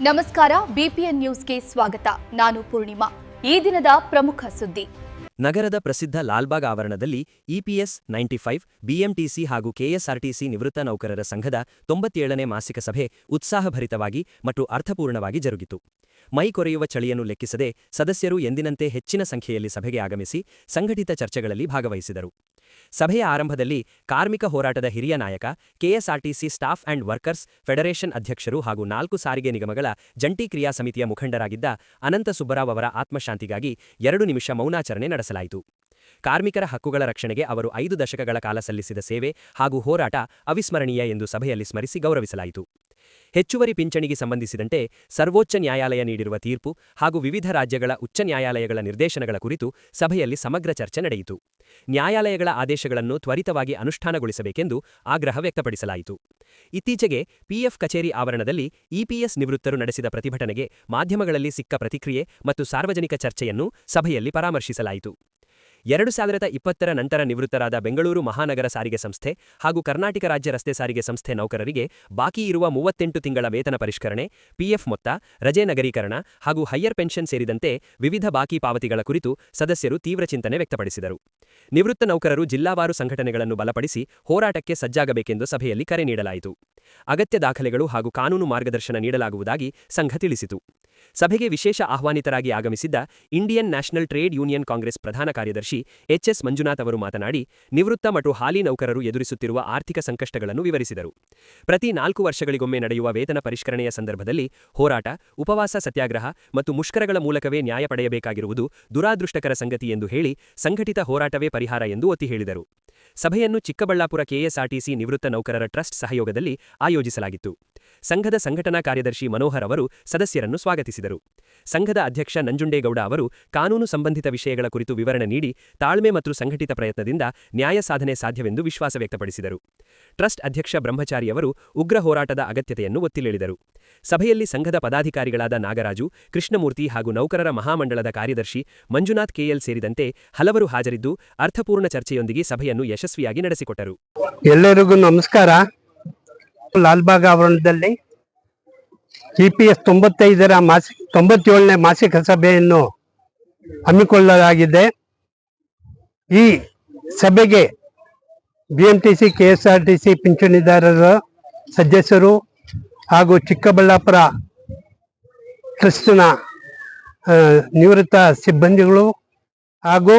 ನಮಸ್ಕಾರ ಬಿಪಿಎನ್ ನ್ಯೂಸ್ಗೆ ಸ್ವಾಗತ. ನಾನು ಪೂರ್ಣಿಮಾ. ಈ ದಿನದ ಪ್ರಮುಖ ಸುದ್ದಿ. ನಗರದ ಪ್ರಸಿದ್ಧ ಲಾಲ್ಬಾಗ್ ಆವರಣದಲ್ಲಿ ಇಪಿಎಸ್ 95 ಬಿಎಂಟಿಸಿ ಹಾಗೂ ಕೆಎಸ್ಆರ್ಟಿಸಿ ನಿವೃತ್ತ ನೌಕರರ ಸಂಘದ 97ನೇ ಮಾಸಿಕ ಸಭೆ ಉತ್ಸಾಹಭರಿತವಾಗಿ ಮತ್ತು ಅರ್ಥಪೂರ್ಣವಾಗಿ ಜರುಗಿತು. ಮೈ ಕೊರೆಯುವ ಚಳಿಯನ್ನು ಲೆಕ್ಕಿಸದೆ ಸದಸ್ಯರು ಎಂದಿನಂತೆ ಹೆಚ್ಚಿನ ಸಂಖ್ಯೆಯಲ್ಲಿ ಸಭೆಗೆ ಆಗಮಿಸಿ ಸಂಘಟಿತ ಚರ್ಚೆಗಳಲ್ಲಿ ಭಾಗವಹಿಸಿದರು. ಸಭೆಯ ಆರಂಭದಲ್ಲಿ ಕಾರ್ಮಿಕ ಹೋರಾಟದ ಹಿರಿಯ ನಾಯಕ, KSRTC staff and workers federation ಅಧ್ಯಕ್ಷರು ಹಾಗೂ 4 ಸಾರಿಗೆ ನಿಗಮಗಳ ಜಂಟಿ ಕ್ರಿಯಾ ಸಮಿತಿಯ ಮುಖಂಡರಾಗಿದ್ದ ಅನಂತ ಸುಬ್ಬರಾವ್ ಅವರ ಆತ್ಮಶಾಂತಿಗಾಗಿ 2 ನಿಮಿಷ ಮೌನಾಚರಣೆ ನಡೆಸಲಾಯಿತು. ಕಾರ್ಮಿಕರ ಹಕ್ಕುಗಳ ರಕ್ಷಣೆಗೆ ಅವರು 5 ದಶಕಗಳ ಕಾಲ ಸಲ್ಲಿಸಿದ ಸೇವೆ ಹಾಗೂ ಹೋರಾಟ ಅವಿಸ್ಮರಣೀಯ ಎಂದು ಸಭೆಯಲ್ಲಿ ಸ್ಮರಿಸಿ ಗೌರವಿಸಲಾಯಿತು. ಹೆಚ್ಚುವರಿ ಪಿಂಚಣಿಗೆ ಸಂಬಂಧಿಸಿದಂತೆ ಸರ್ವೋಚ್ಚ ನ್ಯಾಯಾಲಯ ನೀಡಿರುವ ತೀರ್ಪು ಹಾಗೂ ವಿವಿಧ ರಾಜ್ಯಗಳ ಉಚ್ಚ ನ್ಯಾಯಾಲಯಗಳ ನಿರ್ದೇಶನಗಳ ಕುರಿತು ಸಭೆಯಲ್ಲಿ ಸಮಗ್ರ ಚರ್ಚೆ ನಡೆಯಿತು. ನ್ಯಾಯಾಲಯಗಳ ಆದೇಶಗಳನ್ನು ತ್ವರಿತವಾಗಿ ಅನುಷ್ಠಾನಗೊಳಿಸಬೇಕೆಂದು ಆಗ್ರಹ ವ್ಯಕ್ತಪಡಿಸಲಾಯಿತು. ಇತ್ತೀಚೆಗೆ ಪಿಎಫ್ ಕಚೇರಿ ಆವರಣದಲ್ಲಿ ಇಪಿಎಸ್ ನಿವೃತ್ತರು ನಡೆಸಿದ ಪ್ರತಿಭಟನೆಗೆ ಮಾಧ್ಯಮಗಳಲ್ಲಿ ಸಿಕ್ಕ ಪ್ರತಿಕ್ರಿಯೆ ಮತ್ತು ಸಾರ್ವಜನಿಕ ಚರ್ಚೆಯನ್ನು ಸಭೆಯಲ್ಲಿ ಪರಾಮರ್ಶಿಸಲಾಯಿತು. 2020ರ ನಂತರ ನಿವೃತ್ತರಾದ ಬೆಂಗಳೂರು ಮಹಾನಗರ ಸಾರಿಗೆ ಸಂಸ್ಥೆ ಹಾಗೂ ಕರ್ನಾಟಕ ರಾಜ್ಯ ರಸ್ತೆ ಸಾರಿಗೆ ಸಂಸ್ಥೆ ನೌಕರರಿಗೆ ಬಾಕಿ ಇರುವ 38 ತಿಂಗಳ ವೇತನ ಪರಿಷ್ಕರಣೆ, ಪಿಎಫ್ ಮೊತ್ತ, ರಜೆ ನಗರೀಕರಣ ಹಾಗೂ ಹೈಯರ್ ಪೆನ್ಷನ್ ಸೇರಿದಂತೆ ವಿವಿಧ ಬಾಕಿ ಪಾವತಿಗಳ ಕುರಿತು ಸದಸ್ಯರು ತೀವ್ರ ಚಿಂತನೆ ವ್ಯಕ್ತಪಡಿಸಿದರು. ನಿವೃತ್ತ ನೌಕರರು ಜಿಲ್ಲಾವಾರು ಸಂಘಟನೆಗಳನ್ನು ಬಲಪಡಿಸಿ ಹೋರಾಟಕ್ಕೆ ಸಜ್ಜಾಗಬೇಕೆಂದು ಸಭೆಯಲ್ಲಿ ಕರೆ ನೀಡಲಾಯಿತು. ಅಗತ್ಯ ದಾಖಲೆಗಳು ಹಾಗೂ ಕಾನೂನು ಮಾರ್ಗದರ್ಶನ ನೀಡಲಾಗುವುದಾಗಿ ಸಂಘ ತಿಳಿಸಿತು. ಸಭೆಗೆ ವಿಶೇಷ ಆಹ್ವಾನಿತರಾಗಿ ಆಗಮಿಸಿದ್ದ Indian national trade union Congress ಪ್ರಧಾನ ಕಾರ್ಯದರ್ಶಿ ಎಚ್ಎಸ್ ಮಂಜುನಾಥ್ ಅವರು ಮಾತನಾಡಿ, ನಿವೃತ್ತ ಮತ್ತು ಹಾಲಿ ನೌಕರರು ಎದುರಿಸುತ್ತಿರುವ ಆರ್ಥಿಕ ಸಂಕಷ್ಟಗಳನ್ನು ವಿವರಿಸಿದರು. ಪ್ರತಿ 4 ವರ್ಷಗಳಿಗೊಮ್ಮೆ ನಡೆಯುವ ವೇತನ ಪರಿಷ್ಕರಣೆಯ ಸಂದರ್ಭದಲ್ಲಿ ಹೋರಾಟ, ಉಪವಾಸ ಸತ್ಯಾಗ್ರಹ ಮತ್ತು ಮುಷ್ಕರಗಳ ಮೂಲಕವೇ ನ್ಯಾಯ ಪಡೆಯಬೇಕಾಗಿರುವುದು ದುರಾದೃಷ್ಟಕರ ಸಂಗತಿ ಎಂದು ಹೇಳಿ ಸಂಘಟಿತ ಹೋರಾಟವೇ ಪರಿಹಾರ ಎಂದು ಒತ್ತಿ ಹೇಳಿದರು. ಸಭೆಯನ್ನು ಚಿಕ್ಕಬಳ್ಳಾಪುರ ಕೆಎಸ್ಆರ್ಟಿಸಿ ನಿವೃತ್ತ ನೌಕರರ ಟ್ರಸ್ಟ್ ಸಹಯೋಗದಲ್ಲಿ ಆಯೋಜಿಸಲಾಗಿತ್ತು. ಸಂಘದ ಸಂಘಟನಾ ಕಾರ್ಯದರ್ಶಿ ಮನೋಹರ್ ಅವರು ಸದಸ್ಯರನ್ನು ಸ್ವಾಗತಿಸಿದರು. ಸಂಘದ ಅಧ್ಯಕ್ಷ ನಂಜುಂಡೇಗೌಡ ಅವರು ಕಾನೂನು ಸಂಬಂಧಿತ ವಿಷಯಗಳ ಕುರಿತು ವಿವರಣೆ ನೀಡಿ ತಾಳ್ಮೆ ಮತ್ತು ಸಂಘಟಿತ ಪ್ರಯತ್ನದಿಂದ ನ್ಯಾಯ ಸಾಧನೆ ಸಾಧ್ಯವೆಂದು ವಿಶ್ವಾಸ ವ್ಯಕ್ತಪಡಿಸಿದರು. ಟ್ರಸ್ಟ್ ಅಧ್ಯಕ್ಷ ಬ್ರಹ್ಮಚಾರಿ ಅವರು ಉಗ್ರ ಹೋರಾಟದ ಅಗತ್ಯತೆಯನ್ನು ಒತ್ತಿಹೇಳಿದರು. ಸಭೆಯಲ್ಲಿ ಸಂಘದ ಪದಾಧಿಕಾರಿಗಳಾದ ನಾಗರಾಜು, ಕೃಷ್ಣಮೂರ್ತಿ ಹಾಗೂ ನೌಕರರ ಮಹಾಮಂಡಳದ ಕಾರ್ಯದರ್ಶಿ ಮಂಜುನಾಥ್ ಕೆಎಲ್ ಸೇರಿದಂತೆ ಹಲವರು ಹಾಜರಿದ್ದು ಅರ್ಥಪೂರ್ಣ ಚರ್ಚೆಯೊಂದಿಗೆ ಸಭೆಯನ್ನು ಯಶಸ್ವಿಯಾಗಿ ನಡೆಸಿಕೊಟ್ಟರು. ಎಲ್ಲರಿಗೂ ನಮಸ್ಕಾರ. ಲಾಲ್ಬಾಗ್ ಆವರಣದಲ್ಲಿ ಇಪಿಎಸ್ 97ನೇ ಮಾಸಿಕ ಸಭೆಯನ್ನು ಹಮ್ಮಿಕೊಳ್ಳಲಾಗಿದೆ. ಈ ಸಭೆಗೆ ಬಿಎಂಟಿಸಿ, ಕೆಎಸ್ಆರ್ಟಿಸಿ ಪಿಂಚಣಿದಾರರ ಸದಸ್ಯರು ಹಾಗೂ ಚಿಕ್ಕಬಳ್ಳಾಪುರ ಟ್ರಸ್ಟ್ನ ನಿವೃತ್ತ ಸಿಬ್ಬಂದಿಗಳು ಹಾಗೂ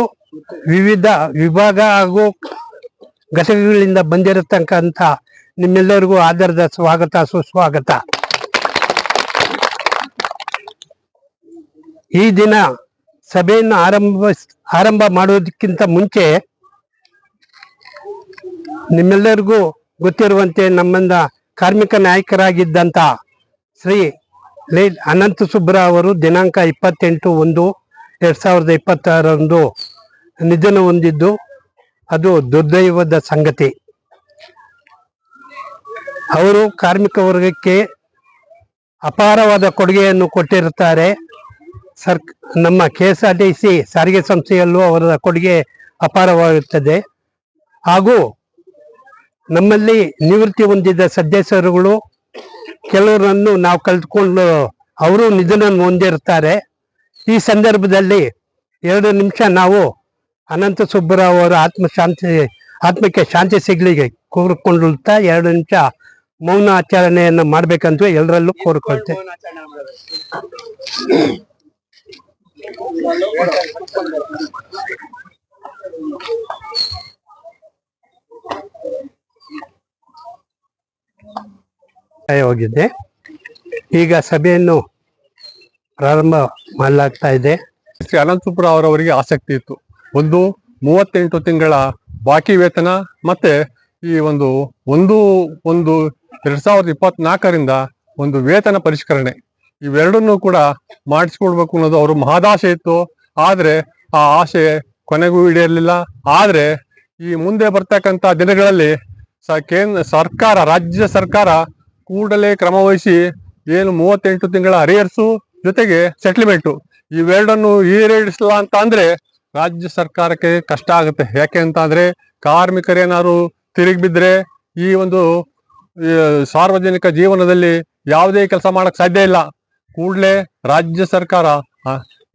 ವಿವಿಧ ವಿಭಾಗ ಹಾಗೂ ಘಟಕಗಳಿಂದ ಬಂದಿರತಕ್ಕಂಥ ನಿಮ್ಮೆಲ್ಲರಿಗೂ ಆಧಾರದ ಸ್ವಾಗತ, ಸುಸ್ವಾಗತ. ಈ ದಿನ ಸಭೆಯನ್ನು ಆರಂಭ ಮಾಡೋದಕ್ಕಿಂತ ಮುಂಚೆ ನಿಮ್ಮೆಲ್ಲರಿಗೂ ಗೊತ್ತಿರುವಂತೆ ನಮ್ಮಿಂದ ಕಾರ್ಮಿಕ ನಾಯಕರಾಗಿದ್ದಂಥ ಶ್ರೀ ಅನಂತ ಸುಬ್ಬರಾವ್ ಅವರು ದಿನಾಂಕ 28/1/2026 ನಿಧನ ಹೊಂದಿದ್ದು ಅದು ದುರ್ದೈವದ ಸಂಗತಿ. ಅವರು ಕಾರ್ಮಿಕ ವರ್ಗಕ್ಕೆ ಅಪಾರವಾದ ಕೊಡುಗೆಯನ್ನು ಕೊಟ್ಟಿರುತ್ತಾರೆ. ನಮ್ಮ ಕೆಎಸ್ಆರ್ಟಿಸಿ ಸಾರಿಗೆ ಸಂಸ್ಥೆಯಲ್ಲೂ ಅವರ ಕೊಡುಗೆ ಅಪಾರವಾಗಿರುತ್ತದೆ. ಹಾಗೂ ನಮ್ಮಲ್ಲಿ ನಿವೃತ್ತಿ ಹೊಂದಿದ ಸದಸ್ಯರುಗಳು ಕೆಲವರನ್ನು ನಾವು ಕಳೆದುಕೊಂಡು ಅವರು ನಿಧನ ಹೊಂದಿರುತ್ತಾರೆ. ಈ ಸಂದರ್ಭದಲ್ಲಿ 2 ನಿಮಿಷ ನಾವು ಅನಂತ ಸುಬ್ಬರಾವ್ ಅವರ ಆತ್ಮಕ್ಕೆ ಶಾಂತಿ ಸಿಗಲಿಕ್ಕೆ ಕೋರಿಕೊಳ್ಳುತ್ತಾ 2 ನಿಮಿಷ ಮೌನ ಆಚರಣೆಯನ್ನು ಮಾಡಬೇಕಂತ ಎಲ್ಲರಲ್ಲೂ ಕೋರಿಕೊಳ್ತೇವೆ. ಹೋಗಿದೆ. ಈಗ ಸಭೆಯನ್ನು ಪ್ರಾರಂಭ ಮಾಡಲಾಗ್ತಾ ಇದೆ. ಶ್ರೀ ಅನಂತ ಸುಬ್ಬರಾವ್ ಅವರಿಗೆ ಆಸಕ್ತಿ ಇತ್ತು. ಒಂದು 38 ತಿಂಗಳ ಬಾಕಿ ವೇತನ ಮತ್ತೆ ಈ ಒಂದು 2024ರಿಂದ ಒಂದು ವೇತನ ಪರಿಷ್ಕರಣೆ, ಇವೆರಡನ್ನೂ ಕೂಡ ಮಾಡಿಸ್ಕೊಡ್ಬೇಕು ಅನ್ನೋದು ಅವರು ಮಹದಾಸೆ ಇತ್ತು. ಆದ್ರೆ ಆ ಆಸೆ ಕೊನೆಗೂ ಈಡೇರಲಿಲ್ಲ. ಆದ್ರೆ ಈ ಮುಂದೆ ಬರ್ತಕ್ಕಂಥ ದಿನಗಳಲ್ಲಿ ಸರ್ಕಾರ, ರಾಜ್ಯ ಸರ್ಕಾರ ಕೂಡಲೇ ಕ್ರಮ ವಹಿಸಿ ಏನು 38 ತಿಂಗಳ ಅರಿಯರ್ಸು ಜೊತೆಗೆ ಸೆಟ್ಲ್ಮೆಂಟು ಇವೆರಡನ್ನು ಈಡೇರಿಸಲ್ಲ ಅಂತ ಅಂದ್ರೆ ರಾಜ್ಯ ಸರ್ಕಾರಕ್ಕೆ ಕಷ್ಟ ಆಗುತ್ತೆ. ಯಾಕೆ ಅಂತ ಅಂದ್ರೆ ಕಾರ್ಮಿಕರೇನಾದ್ರು ತಿರುಗಿ ಬಿದ್ರೆ ಈ ಒಂದು ಸಾರ್ವಜನಿಕ ಜೀವನದಲ್ಲಿ ಯಾವುದೇ ಕೆಲಸ ಮಾಡಕ್ ಸಾಧ್ಯ ಇಲ್ಲ. ಕೂಡಲೇ ರಾಜ್ಯ ಸರ್ಕಾರ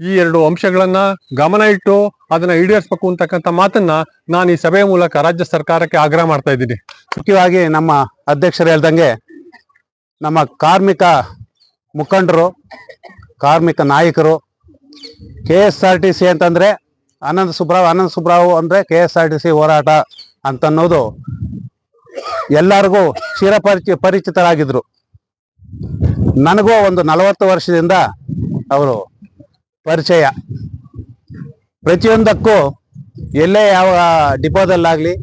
ಈ ಎರಡು ಅಂಶಗಳನ್ನ ಗಮನ ಇಟ್ಟು ಅದನ್ನ ಈಡೇರಿಸಬೇಕು ಅಂತಕ್ಕಂಥ ಮಾತನ್ನ ನಾನು ಈ ಸಭೆಯ ಮೂಲಕ ರಾಜ್ಯ ಸರ್ಕಾರಕ್ಕೆ ಆಗ್ರಹ ಮಾಡ್ತಾ ಇದ್ದೀನಿ. ಮುಖ್ಯವಾಗಿ ನಮ್ಮ ಅಧ್ಯಕ್ಷರು ಹೇಳ್ದಂಗೆ ನಮ್ಮ ಕಾರ್ಮಿಕ ಮುಖಂಡರು, ಕಾರ್ಮಿಕ ನಾಯಕರು, KSRTC ಅಂತಂದ್ರೆ ಆನಂದ್ ಸುಬ್ರಾವ್ ಅಂದ್ರೆ KSRTC ಹೋರಾಟ ಅಂತನ್ನೋದು ಎಲ್ಲರಿಗೂ ಪರಿಚಿತರಾಗಿದ್ರು. ನನಗೂ ಒಂದು 40 ವರ್ಷದಿಂದ ಅವರು ಪರಿಚಯ. ಪ್ರತಿಯೊಂದಕ್ಕೂ ಎಲ್ಲೇ ಯಾವ ಡಿಪೋದಲ್ಲಾಗ್ಲಿ,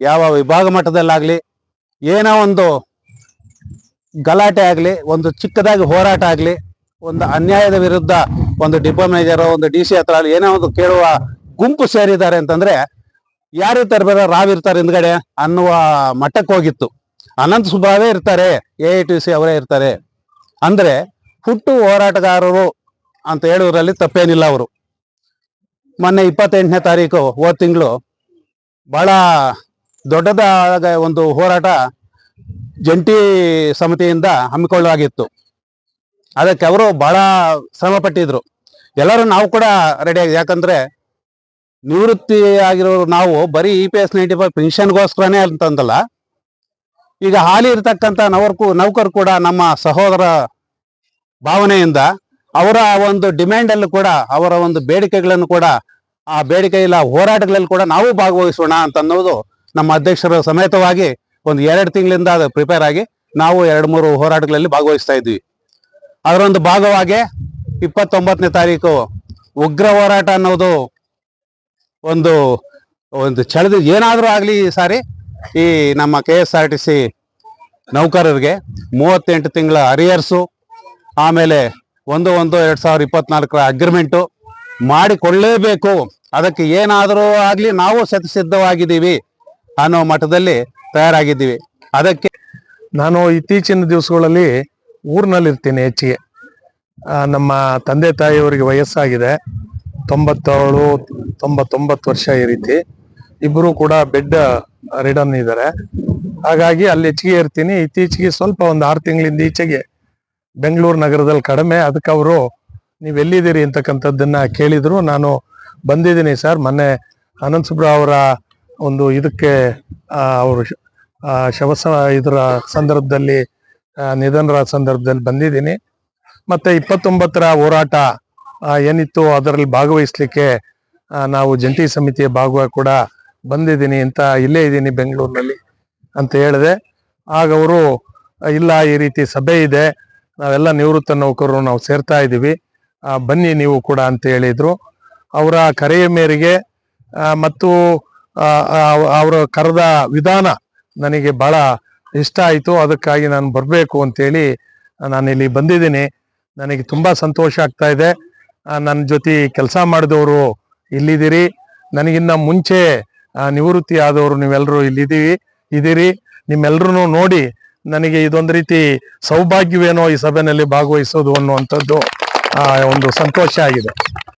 ಯಾವ ವಿಭಾಗ ಮಟ್ಟದಲ್ಲಾಗ್ಲಿ, ಏನೋ ಒಂದು ಗಲಾಟೆ ಆಗಲಿ, ಒಂದು ಚಿಕ್ಕದಾಗಿ ಹೋರಾಟ ಆಗಲಿ, ಒಂದು ಅನ್ಯಾಯದ ವಿರುದ್ಧ ಒಂದು ಡಿಪೋ ಮ್ಯಾನೇಜರ್, ಒಂದು DC ಹತ್ರ ಏನೋ ಒಂದು ಕೇಳುವ ಗುಂಪು ಸೇರಿದ್ದಾರೆ ಅಂತಂದ್ರೆ ಯಾರಿರ್ತಾರೆ ಬೇರೆ ರಾವಿರ್ತಾರೆ ಹಿಂದ್ಗಡೆ ಅನ್ನುವ ಮಟ್ಟಕ್ಕೆ ಹೋಗಿತ್ತು. ಅನಂತ್ ಸುಬ್ರಾವೇ ಇರ್ತಾರೆ, AITC ಅವರೇ ಇರ್ತಾರೆ ಅಂದ್ರೆ ಹುಟ್ಟು ಹೋರಾಟಗಾರರು ಅಂತ ಹೇಳುವುದರಲ್ಲಿ ತಪ್ಪೇನಿಲ್ಲ. ಅವರು ಮೊನ್ನೆ 28ನೇ ತಾರೀಕು ಹೋದ ತಿಂಗಳು ಬಹಳ ದೊಡ್ಡದಾದ ಒಂದು ಹೋರಾಟ ಜಂಟಿ ಸಮಿತಿಯಿಂದ ಹಮ್ಮಿಕೊಳ್ಳಲಾಗಿತ್ತು. ಅದಕ್ಕೆ ಅವರು ಬಹಳ ಶ್ರಮ ಪಟ್ಟಿದ್ರು. ಎಲ್ಲರೂ ನಾವು ಕೂಡ ರೆಡಿಯಾಗಿ, ಯಾಕಂದ್ರೆ ನಿವೃತ್ತಿ ಆಗಿರೋರು ನಾವು ಬರೀ EPS 95 ಪೆನ್ಷನ್ಗೋಸ್ಕರನೇ ಅಂತಂದಲ್ಲ, ಈಗ ಹಾಲಿ ಇರ್ತಕ್ಕಂಥ ನೌಕರು ಕೂಡ ನಮ್ಮ ಸಹೋದರ ಭಾವನೆಯಿಂದ ಅವರ ಒಂದು ಡಿಮ್ಯಾಂಡ್ ಅಲ್ಲೂ ಕೂಡ, ಅವರ ಒಂದು ಬೇಡಿಕೆಗಳನ್ನು ಕೂಡ, ಆ ಬೇಡಿಕೆ ಇಲ್ಲ ಹೋರಾಟಗಳಲ್ಲಿ ಕೂಡ ನಾವು ಭಾಗವಹಿಸೋಣ ಅಂತ ಅನ್ನೋದು ನಮ್ಮ ಅಧ್ಯಕ್ಷರ ಸಮೇತವಾಗಿ ಒಂದು 2 ತಿಂಗಳಿಂದ ಅದು ಪ್ರಿಪೇರ್ ಆಗಿ ನಾವು 2-3 ಹೋರಾಟಗಳಲ್ಲಿ ಭಾಗವಹಿಸ್ತಾ ಇದ್ವಿ. ಅದರೊಂದು ಭಾಗವಾಗಿ 29ನೇ ತಾರೀಕು ಉಗ್ರ ಹೋರಾಟ ಅನ್ನೋದು ಒಂದು ಚಳದಿ ಏನಾದರೂ ಆಗಲಿ ಈ ಸಾರಿ ಈ ನಮ್ಮ KSRTC ನೌಕರರಿಗೆ 38 ತಿಂಗಳ ಅರಿಯರ್ಸು, ಆಮೇಲೆ 1/1/2024 ಅಗ್ರಿಮೆಂಟು ಮಾಡಿಕೊಳ್ಳೇಬೇಕು. ಅದಕ್ಕೆ ಏನಾದರೂ ಆಗಲಿ ನಾವು ಸಿದ್ಧವಾಗಿದ್ದೀವಿ ಅನ್ನೋ ಮಟ್ಟದಲ್ಲಿ ತಯಾರಾಗಿದ್ದೀವಿ. ಅದಕ್ಕೆ ನಾನು ಇತ್ತೀಚಿನ ದಿವಸಗಳಲ್ಲಿ ಊರಿನಲ್ಲಿರ್ತೀನಿ. ಹೆಚ್ಚಿಗೆ ನಮ್ಮ ತಂದೆ ತಾಯಿಯವರಿಗೆ ವಯಸ್ಸಾಗಿದೆ, 97-99 ವರ್ಷ ಈ ರೀತಿ. ಇಬ್ಬರು ಕೂಡ ಬೆಡ್ ರಿಡನ್ ಇದ್ದಾರೆ. ಹಾಗಾಗಿ ಅಲ್ಲಿ ಹೆಚ್ಚಿಗೆ ಇರ್ತೀನಿ. ಇತ್ತೀಚೆಗೆ ಸ್ವಲ್ಪ ಒಂದು 6 ತಿಂಗಳಿಂದ ಈಚೆಗೆ ಬೆಂಗಳೂರು ನಗರದಲ್ಲಿ ಕಡಿಮೆ. ಅದಕ್ಕೆ ಅವರು ನೀವೆಲ್ಲಿದ್ದೀರಿ ಅಂತಕ್ಕಂಥದ್ದನ್ನ ಕೇಳಿದ್ರು. ನಾನು ಬಂದಿದ್ದೀನಿ ಸರ್, ಮೊನ್ನೆ ಅನಂತ್ ಸುಬ್ರಾವ್ ಅವರ ಒಂದು ಇದಕ್ಕೆ ಅವರು ಇದರ ಸಂದರ್ಭದಲ್ಲಿ ನಿಧನರಾದ ಸಂದರ್ಭದಲ್ಲಿ ಬಂದಿದ್ದೀನಿ. ಮತ್ತೆ 29ರ ಹೋರಾಟ ಏನಿತ್ತು ಅದರಲ್ಲಿ ಭಾಗವಹಿಸ್ಲಿಕ್ಕೆ ನಾವು ಜಂಟಿ ಸಮಿತಿಯ ಭಾಗವಾಗಿ ಕೂಡ ಬಂದಿದ್ದೀನಿ ಅಂತ, ಇಲ್ಲೇ ಇದ್ದೀನಿ ಬೆಂಗಳೂರಿನಲ್ಲಿ ಅಂತ ಹೇಳಿದೆ. ಆಗ ಅವರು ಇಲ್ಲ, ಈ ರೀತಿ ಸಭೆ ಇದೆ, ನಾವೆಲ್ಲ ನಿವೃತ್ತ ನೌಕರರು ನಾವು ಸೇರ್ತಾ ಇದ್ದೀವಿ, ಬನ್ನಿ ನೀವು ಕೂಡ ಅಂತ ಹೇಳಿದ್ರು. ಅವರ ಕರೆಯ ಮೇರೆಗೆ ಮತ್ತು ಅವರ ಕರೆದ ವಿಧಾನ ನನಗೆ ಬಹಳ ಇಷ್ಟ ಆಯಿತು. ಅದಕ್ಕಾಗಿ ನಾನು ಬರಬೇಕು ಅಂತೇಳಿ ನಾನಿಲ್ಲಿ ಬಂದಿದ್ದೀನಿ. ನನಗೆ ತುಂಬಾ ಸಂತೋಷ ಆಗ್ತಾ ಇದೆ. ನನ್ನ ಜೊತೆ ಕೆಲಸ ಮಾಡಿದವರು ಇಲ್ಲಿದ್ದೀರಿ, ನನಗಿನ್ನ ಮುಂಚೆ ನಿವೃತ್ತಿ ಆದವರು ನೀವೆಲ್ಲರೂ ಇದ್ದೀರಿ. ನಿಮ್ಮೆಲ್ಲರೂ ನೋಡಿ ನನಗೆ ಇದೊಂದು ರೀತಿ ಸೌಭಾಗ್ಯವೇನೋ ಈ ಸಭೆಯಲ್ಲಿ ಭಾಗವಹಿಸೋದು ಅನ್ನುವಂಥದ್ದು ಒಂದು ಸಂತೋಷ ಆಗಿದೆ.